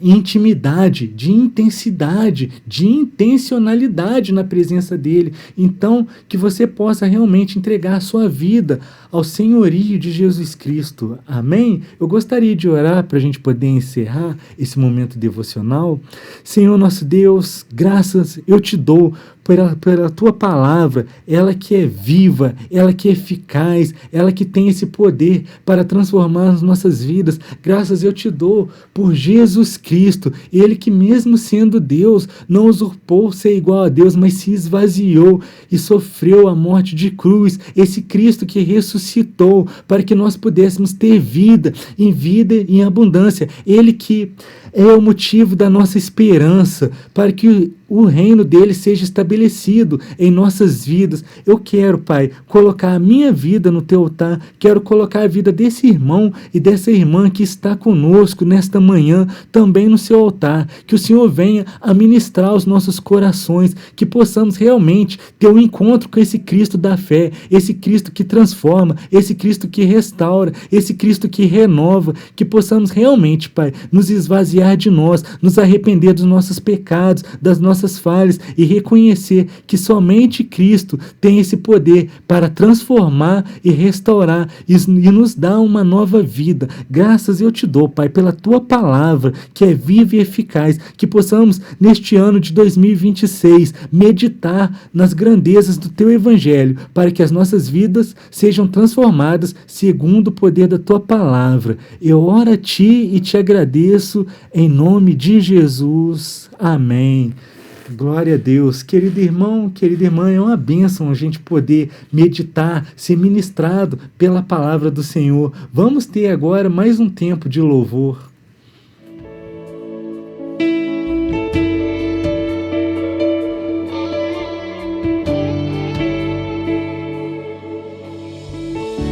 intimidade, de intensidade, de intencionalidade na presença dele. Então, que você possa realmente entregar a sua vida ao senhorio de Jesus Cristo. Amém? Eu gostaria de orar para a gente poder encerrar esse momento devocional. Senhor nosso Deus, graças eu te dou pela tua palavra, ela que é viva, ela que é eficaz, ela que tem esse poder para transformar as nossas vidas. Graças eu te dou por Jesus Cristo, ele que mesmo sendo Deus, não usurpou ser igual a Deus, mas se esvaziou e sofreu a morte de cruz. Esse Cristo que ressuscitou para que nós pudéssemos ter vida em abundância. Ele que é o motivo da nossa esperança, para que o reino dele seja estabelecido em nossas vidas. Eu quero, Pai, colocar a minha vida no teu altar, quero colocar a vida desse irmão e dessa irmã que está conosco nesta manhã, também no seu altar, que o Senhor venha a ministrar os nossos corações, que possamos realmente ter um encontro com esse Cristo da fé, esse Cristo que transforma, esse Cristo que restaura, esse Cristo que renova, que possamos realmente, Pai, nos esvaziar de nós, nos arrepender dos nossos pecados, das nossas falhas e reconhecer que somente Cristo tem esse poder para transformar e restaurar e nos dar uma nova vida. Graças eu te dou, Pai, pela tua palavra que é viva e eficaz, que possamos neste ano de 2026 meditar nas grandezas do teu evangelho, para que as nossas vidas sejam transformadas segundo o poder da tua palavra. Eu oro a ti e te agradeço em nome de Jesus. Amém. Glória a Deus. Querido irmão, querida irmã, é uma bênção a gente poder meditar, ser ministrado pela palavra do Senhor. Vamos ter agora mais um tempo de louvor.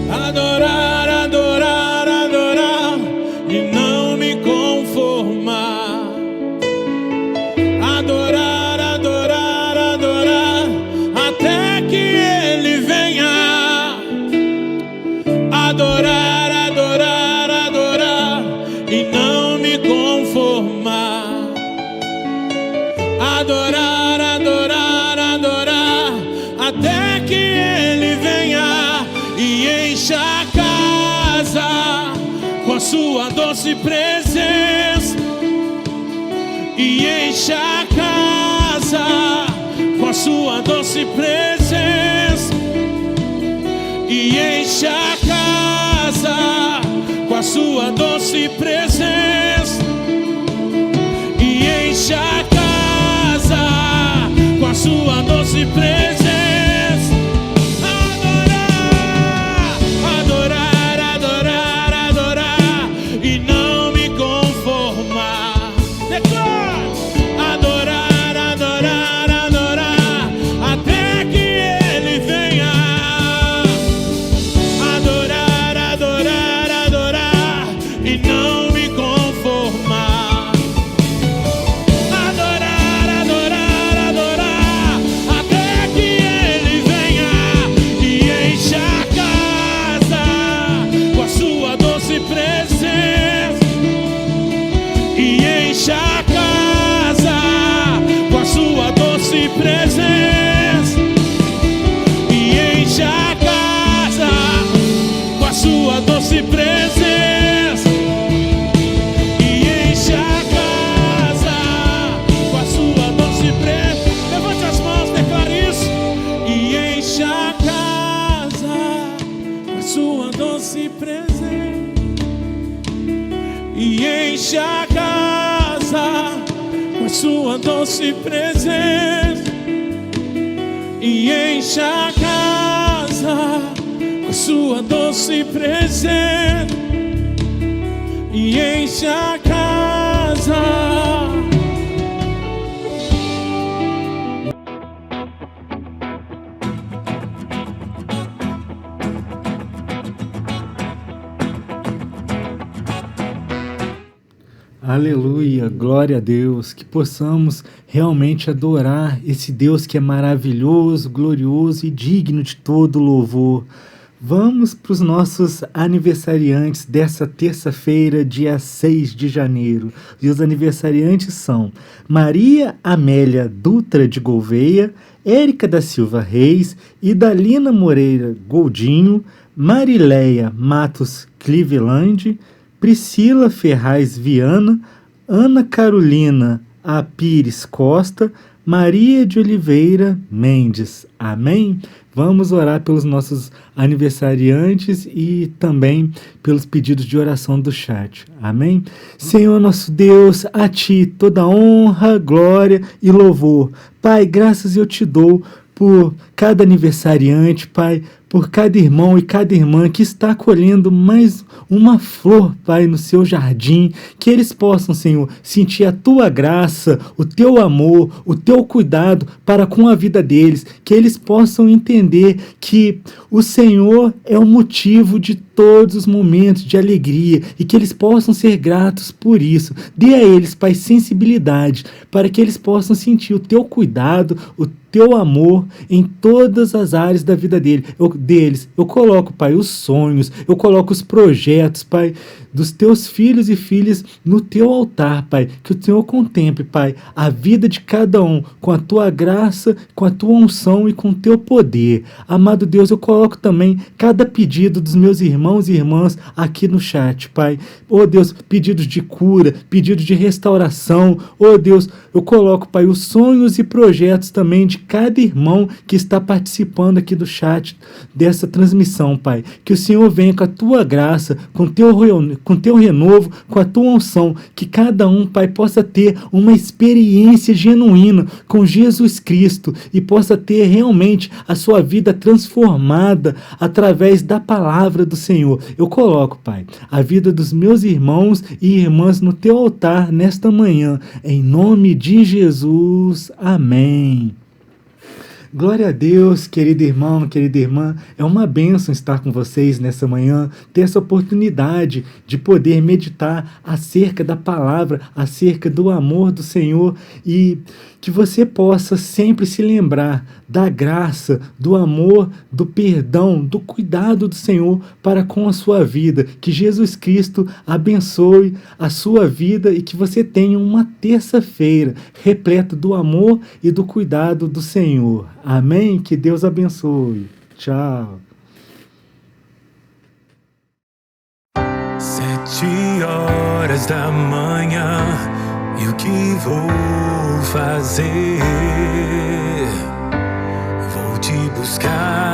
Adorar, adorar, adorar e não me conformar. Adorar, adorar, adorar até que Ele venha. Adorar, adorar, adorar e não me conformar. Adorar, adorar, adorar até que Ele venha e encha a casa com a sua doce presença. E encha a casa com a sua doce presença. E encha a casa com a sua doce presença. E encha a casa com a sua doce presença. Enche a casa com a sua doce presença. E enche a casa com a sua doce presença. E enche a casa. Aleluia, glória a Deus, que possamos realmente adorar esse Deus que é maravilhoso, glorioso e digno de todo louvor. Vamos para os nossos aniversariantes dessa terça-feira, dia 6 de janeiro. E os aniversariantes são Maria Amélia Dutra de Gouveia, Érica da Silva Reis, Idalina Moreira Goldinho, Marileia Matos Cleveland, Priscila Ferraz Viana, Ana Carolina A. Pires Costa, Maria de Oliveira Mendes. Amém? Vamos orar pelos nossos aniversariantes e também pelos pedidos de oração do chat. Amém? Senhor nosso Deus, a Ti toda honra, glória e louvor. Pai, graças eu te dou por cada aniversariante, Pai, por cada irmão e cada irmã que está colhendo mais uma flor, Pai, no seu jardim, que eles possam, Senhor, sentir a tua graça, o teu amor, o teu cuidado para com a vida deles, que eles possam entender que o Senhor é o motivo de todos os momentos de alegria e que eles possam ser gratos por isso. Dê a eles, Pai, sensibilidade para que eles possam sentir o teu cuidado, o teu amor em todas as áreas da vida deles. Eu coloco, Pai, os sonhos, eu coloco os projetos, Pai, dos teus filhos e filhas no teu altar, Pai, que o Senhor contemple, Pai, a vida de cada um com a tua graça, com a tua unção e com o teu poder. Amado Deus, eu coloco também cada pedido dos meus irmãos e irmãs aqui no chat, Pai. Oh Deus, pedidos de cura, pedidos de restauração. Oh Deus, eu coloco, Pai, os sonhos e projetos também de cada irmão que está participando aqui do chat dessa transmissão, Pai. Que o Senhor venha com a tua graça, com teu renovo, com a tua unção, que cada um, Pai, possa ter uma experiência genuína com Jesus Cristo e possa ter realmente a sua vida transformada através da palavra do Senhor. Eu coloco, Pai, a vida dos meus irmãos e irmãs no teu altar nesta manhã, em nome de Jesus. Amém. Glória a Deus, querido irmão, querida irmã. É uma bênção estar com vocês nessa manhã, ter essa oportunidade de poder meditar acerca da palavra, acerca do amor do Senhor e que você possa sempre se lembrar da graça, do amor, do perdão, do cuidado do Senhor para com a sua vida. Que Jesus Cristo abençoe a sua vida e que você tenha uma terça-feira repleta do amor e do cuidado do Senhor. Amém? Que Deus abençoe. Tchau. 7 horas da manhã, e o que vou fazer? Vou te buscar.